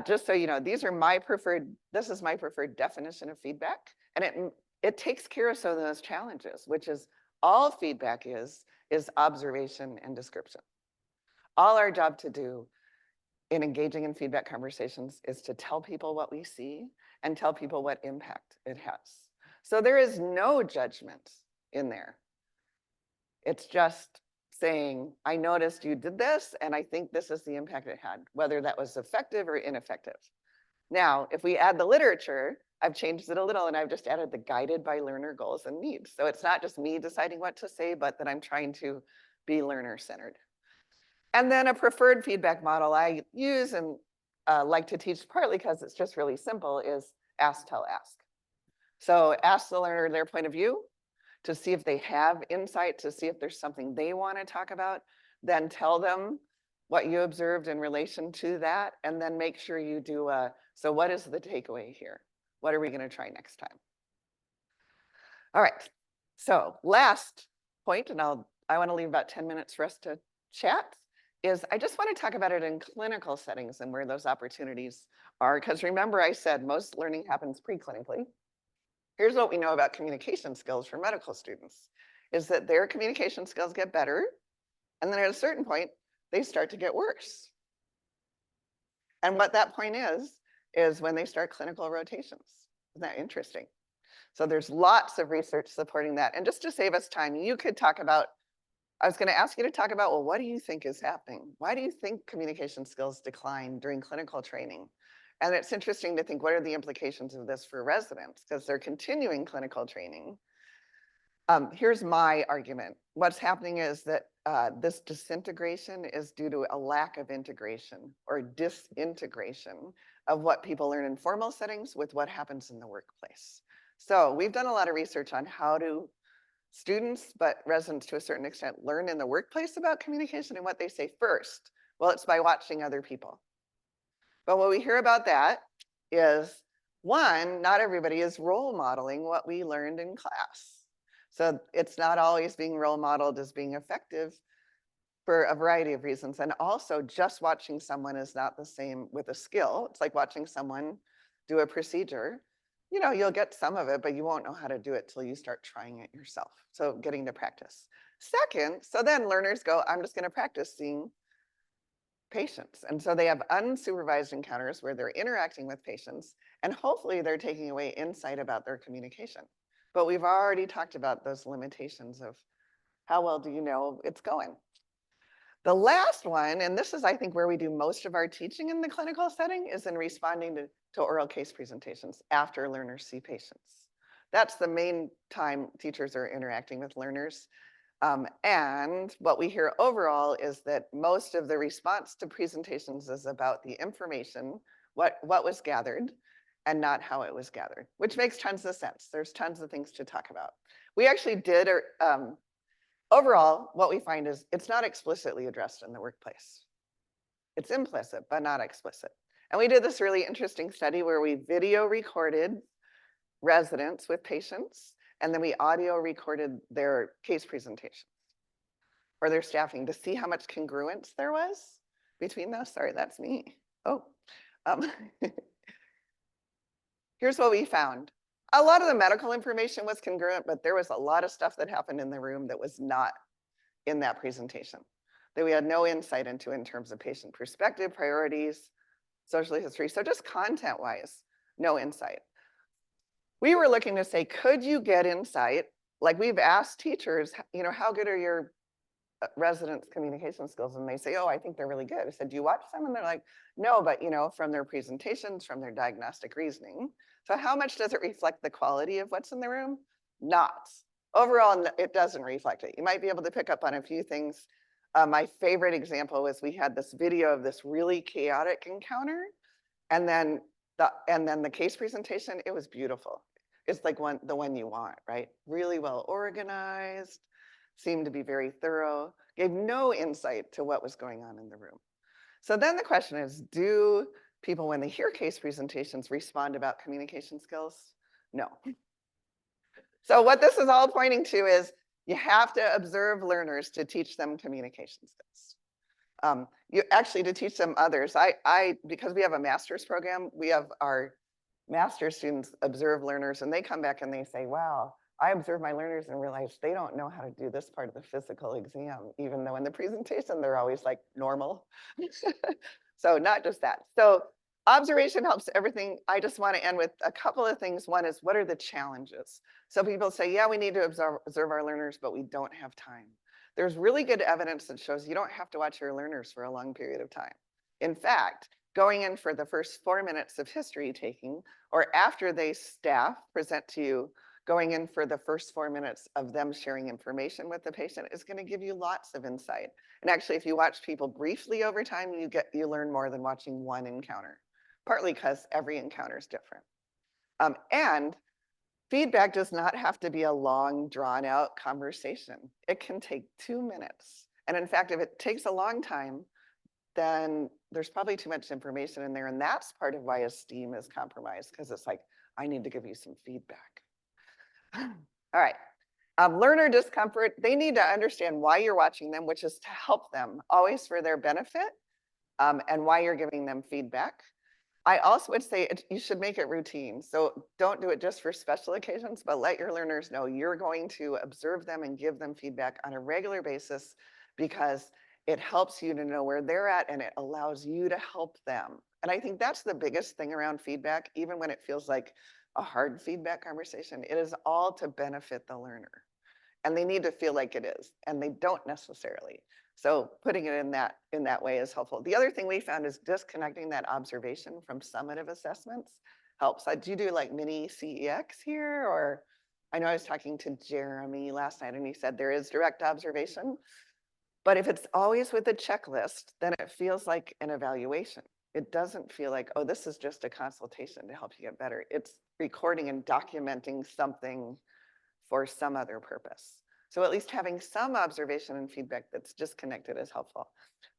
Just so you know, this is my preferred definition of feedback. And it takes care of some of those challenges, which is all feedback is observation and description. All our job to do in engaging in feedback conversations is to tell people what we see and tell people what impact it has. So there is no judgment in there. It's just saying, I noticed you did this, and I think this is the impact it had, whether that was effective or ineffective. Now, if we add the literature, I've changed it a little and I've just added the guided by learner goals and needs. So it's not just me deciding what to say, but that I'm trying to be learner-centered. And then a preferred feedback model I use and like to teach partly because it's just really simple is ask, tell, ask. So ask the learner their point of view to see if they have insight, to see if there's something they want to talk about, then tell them what you observed in relation to that, and then make sure you do so what is the takeaway here? What are we going to try next time? All right, so last point, and I want to leave about 10 minutes for us to chat, is I just want to talk about it in clinical settings and where those opportunities are. Because remember, I said most learning happens preclinically. Here's what we know about communication skills for medical students, is that their communication skills get better, and then at a certain point, they start to get worse. And what that point is when they start clinical rotations. Isn't that interesting? So there's lots of research supporting that. And just to save us time, you could talk about, I was going to ask you to talk about, well, what do you think is happening? Why do you think communication skills decline during clinical training? And it's interesting to think, what are the implications of this for residents? Because they're continuing clinical training. Here's my argument. What's happening is that this disintegration is due to a lack of integration or disintegration of what people learn in formal settings with what happens in the workplace. So we've done a lot of research on how do students, but residents to a certain extent, learn in the workplace about communication and what they say first. Well, it's by watching other people. But what we hear about that is, one, not everybody is role modeling what we learned in class. So it's not always being role modeled as being effective for a variety of reasons. And also just watching someone is not the same with a skill. It's like watching someone do a procedure. You know, you'll get some of it, but you won't know how to do it till you start trying it yourself. So getting to practice. Second, so then learners go, I'm just going to practice seeing patients. And so they have unsupervised encounters where they're interacting with patients, and hopefully they're taking away insight about their communication. But we've already talked about those limitations of how well do you know it's going. The last one, and this is, I think, where we do most of our teaching in the clinical setting, is in responding to oral case presentations after learners see patients. That's the main time teachers are interacting with learners. And what we hear overall is that most of the response to presentations is about the information, what was gathered, and not how it was gathered, which makes tons of sense. There's tons of things to talk about. We actually did, overall, what we find is it's not explicitly addressed in the workplace. It's implicit, but not explicit. And we did this really interesting study where we video recorded residents with patients, and then we audio recorded their case presentations or their staffing to see how much congruence there was between those. Sorry, that's me. Oh, um, here's what we found. A lot of the medical information was congruent, but there was a lot of stuff that happened in the room that was not in that presentation, that we had no insight into in terms of patient perspective, priorities, social history. So just content-wise, no insight. We were looking to say, could you get insight? Like we've asked teachers, how good are your residents' communication skills? And they say, oh, I think they're really good. I said, do you watch them? And they're like, no, but from their presentations, from their diagnostic reasoning. So how much does it reflect the quality of what's in the room? Not. Overall, it doesn't reflect it. You might be able to pick up on a few things. My favorite example was we had this video of this really chaotic encounter, and then the case presentation, it was beautiful. It's like the one you want, right? Really well organized, seemed to be very thorough, gave no insight to what was going on in the room. So then the question is, do people, when they hear case presentations, respond about communication skills? No. So what this is all pointing to is you have to observe learners to teach them communication skills. You actually to teach them others. Because we have a master's program, we have our master's students observe learners, and they come back and they say, wow, I observe my learners and realize they don't know how to do this part of the physical exam, even though in the presentation, they're always like normal. So not just that. So observation helps everything. I just want to end with a couple of things. One is, what are the challenges? So people say, yeah, we need to observe our learners, but we don't have time. There's really good evidence that shows you don't have to watch your learners for a long period of time. In fact, going in for the first 4 minutes of history taking, or after they staff present to you, going in for the first 4 minutes of them sharing information with the patient is going to give you lots of insight. And actually, if you watch people briefly over time, you learn more than watching one encounter, partly because every encounter is different. And feedback does not have to be a long, drawn out conversation. It can take 2 minutes. And in fact, if it takes a long time, then there's probably too much information in there. And that's part of why esteem is compromised, because it's like, I need to give you some feedback. All right. Learner discomfort, they need to understand why you're watching them, which is to help them, always for their benefit, and why you're giving them feedback. I also would say you should make it routine. So don't do it just for special occasions, but let your learners know you're going to observe them and give them feedback on a regular basis, because it helps you to know where they're at and it allows you to help them. And I think that's the biggest thing around feedback, even when it feels like a hard feedback conversation. It is all to benefit the learner. And they need to feel like it is, and they don't necessarily. So putting it in that way is helpful. The other thing we found is disconnecting that observation from summative assessments helps. Do you do like mini CEX here? Or I know I was talking to Jeremy last night and he said there is direct observation. But if it's always with a checklist, then it feels like an evaluation. It doesn't feel like, oh, this is just a consultation to help you get better. It's recording and documenting something for some other purpose. So at least having some observation and feedback that's disconnected is helpful.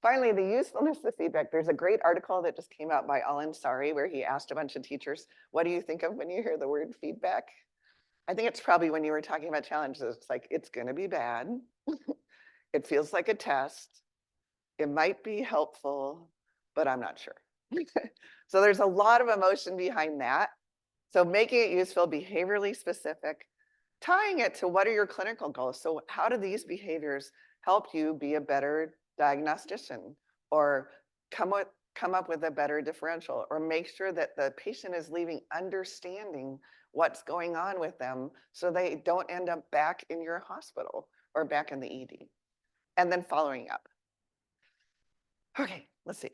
Finally, the usefulness of feedback. There's a great article that just came out by Al-Ansari where he asked a bunch of teachers, what do you think of when you hear the word feedback? I think it's probably when you were talking about challenges, it's like, it's gonna be bad. It feels like a test. It might be helpful, but I'm not sure. So there's a lot of emotion behind that. So making it useful, behaviorally specific, tying it to what are your clinical goals? So how do these behaviors help you be a better diagnostician, or come up with a better differential, or make sure that the patient is leaving understanding what's going on with them so they don't end up back in your hospital or back in the ED. And then following up. Okay, let's see.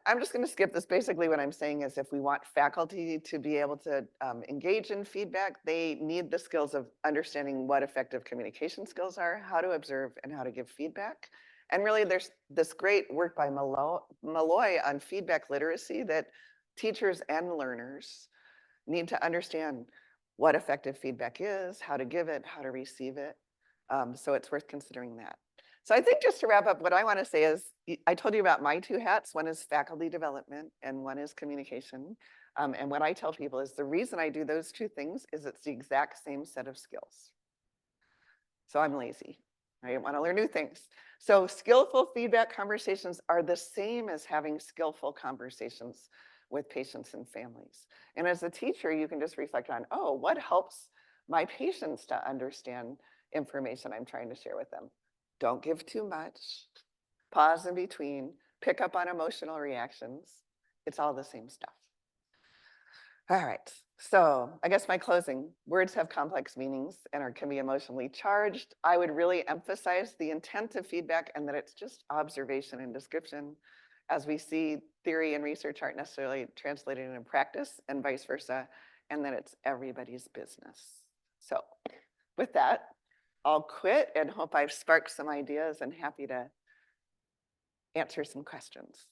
I'm just gonna skip this. Basically, what I'm saying is if we want faculty to be able to engage in feedback, they need the skills of understanding what effective communication skills are, how to observe and how to give feedback. And really there's this great work by Malloy on feedback literacy that teachers and learners need to understand what effective feedback is, how to give it, how to receive it. So it's worth considering that. So I think just to wrap up, what I want to say is, I told you about my two hats. One is faculty development and one is communication. And what I tell people is the reason I do those two things is it's the exact same set of skills. So I'm lazy. I want to learn new things. So skillful feedback conversations are the same as having skillful conversations with patients and families. And as a teacher, you can just reflect on, oh, what helps my patients to understand information I'm trying to share with them? Don't give too much. Pause in between. Pick up on emotional reactions. It's all the same stuff. All right. So I guess my closing, words have complex meanings and can be emotionally charged. I would really emphasize the intent of feedback and that it's just observation and description. As we see, theory and research aren't necessarily translated into practice and vice versa, and that it's everybody's business. So with that, I'll quit and hope I've sparked some ideas and happy to answer some questions.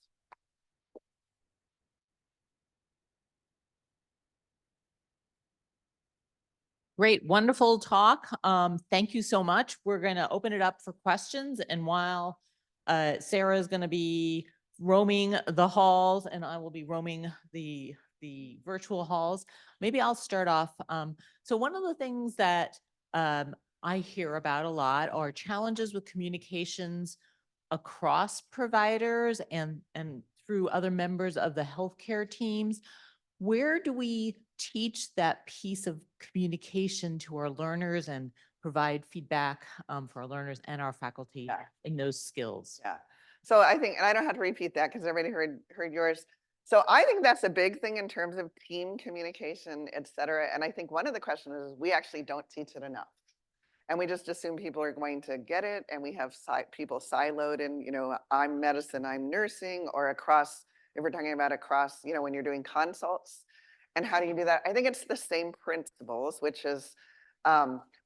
Great, wonderful talk. Thank you so much. We're going to open it up for questions. And while Sarah is going to be roaming the halls and I will be roaming the virtual halls, maybe I'll start off. So one of the things that I hear about a lot are challenges with communications across providers and through other members of the healthcare teams. Where do we teach that piece of communication to our learners and provide feedback for our learners and our faculty in those skills? Yeah. So I think, and I don't have to repeat that because everybody heard yours. So I think that's a big thing in terms of team communication, et cetera. And I think one of the questions is we actually don't teach it enough. And we just assume people are going to get it. And we have people siloed in, I'm medicine, I'm nursing, or across, if we're talking about across, when you're doing consults. And how do you do that? I think it's the same principles, which is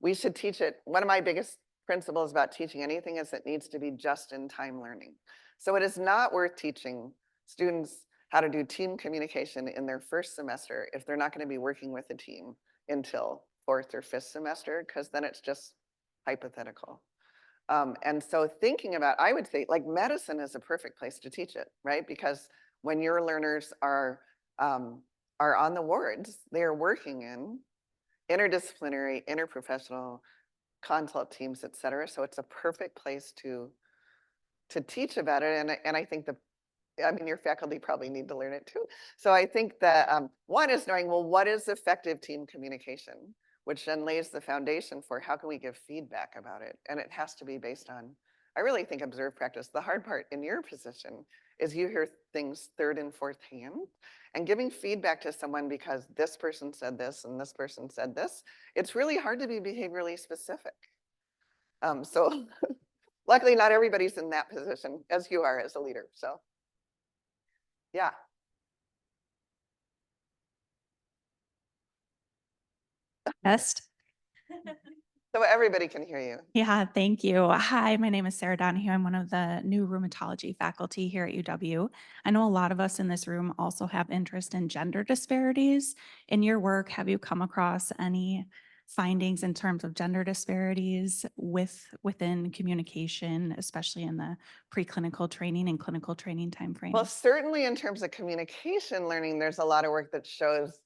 we should teach it. One of my biggest principles about teaching anything is it needs to be just-in-time learning. So it is not worth teaching students how to do team communication in their first semester if they're not going to be working with a team until fourth or fifth semester, because then it's just hypothetical. And so thinking about, I would say like medicine is a perfect place to teach it, right? Because when your learners are on the wards, they are working in interdisciplinary, interprofessional consult teams, et cetera. So it's a perfect place to teach about it. And I think your faculty probably need to learn it too. So I think that one is knowing, well, what is effective team communication, which then lays the foundation for how can we give feedback about it? And it has to be based on, I really think, observed practice. The hard part in your position is you hear things third and fourth hand, and giving feedback to someone because this person said this and this person said this, it's really hard to be behaviorally specific. So luckily not everybody's in that position as you are as a leader, so yeah. Best. So everybody can hear you. Yeah, thank you. Hi, my name is Sarah Donahue. I'm one of the new rheumatology faculty here at UW. I know a lot of us in this room also have interest in gender disparities. In your work, have you come across any findings in terms of gender disparities within communication, especially in the preclinical training and clinical training timeframes? Well, certainly in terms of communication learning, there's a lot of work that shows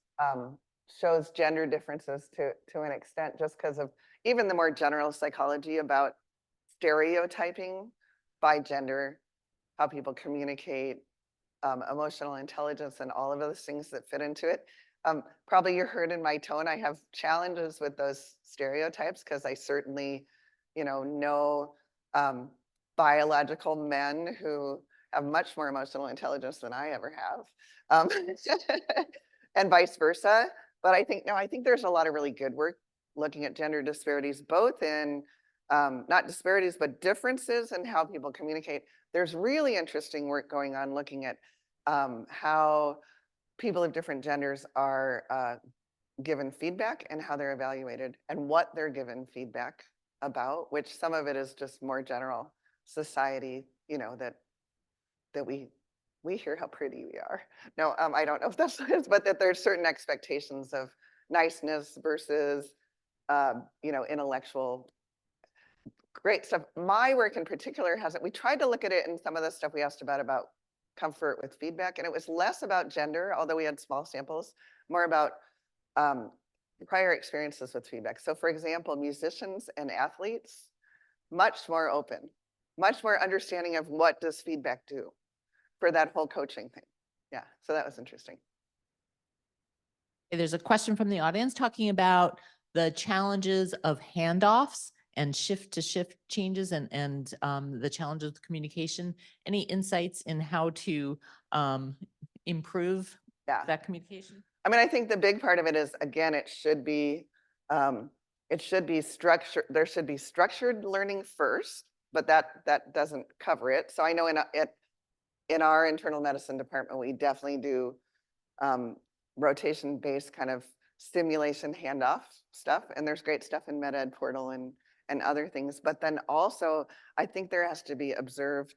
gender differences to an extent, just because of even the more general psychology about stereotyping by gender, how people communicate, emotional intelligence, and all of those things that fit into it. Probably you heard in my tone, I have challenges with those stereotypes because I certainly, know biological men who have much more emotional intelligence than I ever have, and vice versa. But I think there's a lot of really good work looking at gender disparities, both in not disparities, but differences in how people communicate, There's really interesting work going on looking at how people of different genders are given feedback and how they're evaluated and what they're given feedback about, which some of it is just more general society, you know, that we hear how pretty we are. No, I don't know if that's what it is, but that there's certain expectations of niceness versus, you know, intellectual great stuff. My work in particular hasn't, we tried to look at it in some of the stuff we asked about comfort with feedback, and it was less about gender, although we had small samples, more about um, prior experiences with feedback. So for example, musicians and athletes, much more open, much more understanding of what does feedback do for that whole coaching thing. Yeah, so that was interesting. Okay, there's a question from the audience talking about the challenges of handoffs and shift to shift changes and the challenges of communication. Any insights in how to improve Yeah. that communication? I mean, I think the big part of it is, again, it should be structured. There should be structured learning first, but that doesn't cover it. So I know in our internal medicine department, we definitely do rotation-based kind of stimulation handoff stuff. And there's great stuff in MedEd portal and other things. But then also, I think there has to be observed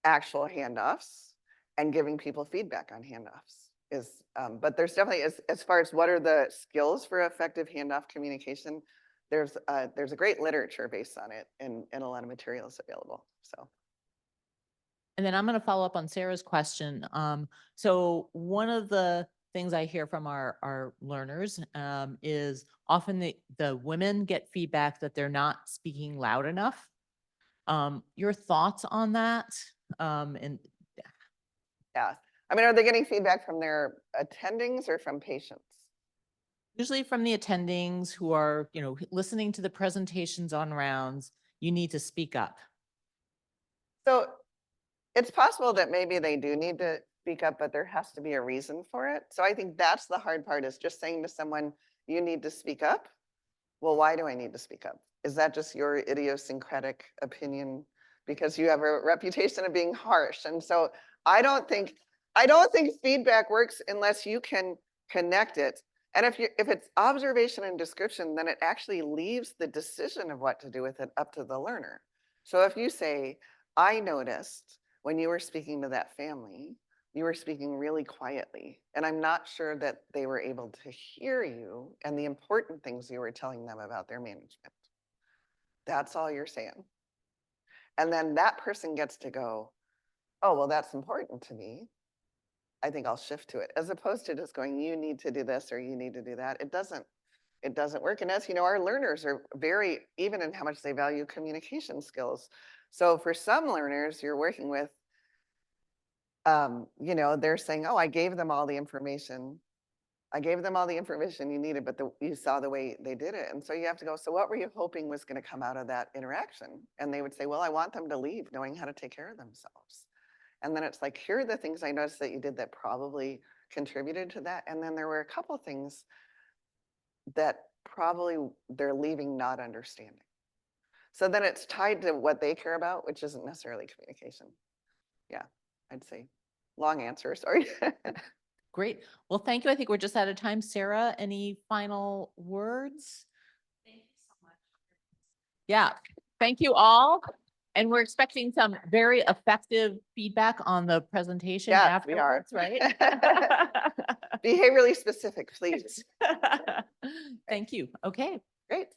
actual handoffs and giving people feedback on handoffs is, but there's definitely, as far as what are the skills for effective handoff communication, there's a great literature based on it and a lot of materials available, so. And then I'm going to follow up on Sarah's question. So one of the things I hear from our learners is often the women get feedback that they're not speaking loud enough. Your thoughts on that? And Yeah, I mean, are they getting feedback from their attendings or from patients? usually from the attendings who are, you know, listening to the presentations on rounds, you need to speak up. So it's possible that maybe they do need to speak up, but there has to be a reason for it. So I think that's the hard part, is just saying to someone, you need to speak up. Well, why do I need to speak up? Is that just your idiosyncratic opinion because you have a reputation of being harsh? And so I don't think feedback works unless you can connect it. And if it's observation and description, then it actually leaves the decision of what to do with it up to the learner. So if you say, I noticed when you were speaking to that family, you were speaking really quietly, and I'm not sure that they were able to hear you and the important things you were telling them about their management. That's all you're saying. And then that person gets to go, oh, well, that's important to me. I think I'll shift to it, as opposed to just going, you need to do this or you need to do that. It doesn't work. And as you know, our learners are very, even in how much they value communication skills. So for some learners you're working with, you know, they're saying, oh, I gave them all the information. I gave them all the information you needed, but you saw the way they did it. And so you have to go, so what were you hoping was going to come out of that interaction? And they would say, well, I want them to leave knowing how to take care of themselves. And then it's like, here are the things I noticed that you did that probably contributed to that. And then there were a couple things that probably they're leaving not understanding. So then it's tied to what they care about, which isn't necessarily communication. Yeah, I'd say long answer, sorry. Great. Well, thank you. I think we're just out of time. Sarah, any final words? Thank you so much. Yeah, thank you all. And we're expecting some very effective feedback on the presentation Yes, we are. afterwards, right? Behaviorally specific, please. Thank you. Okay. Great.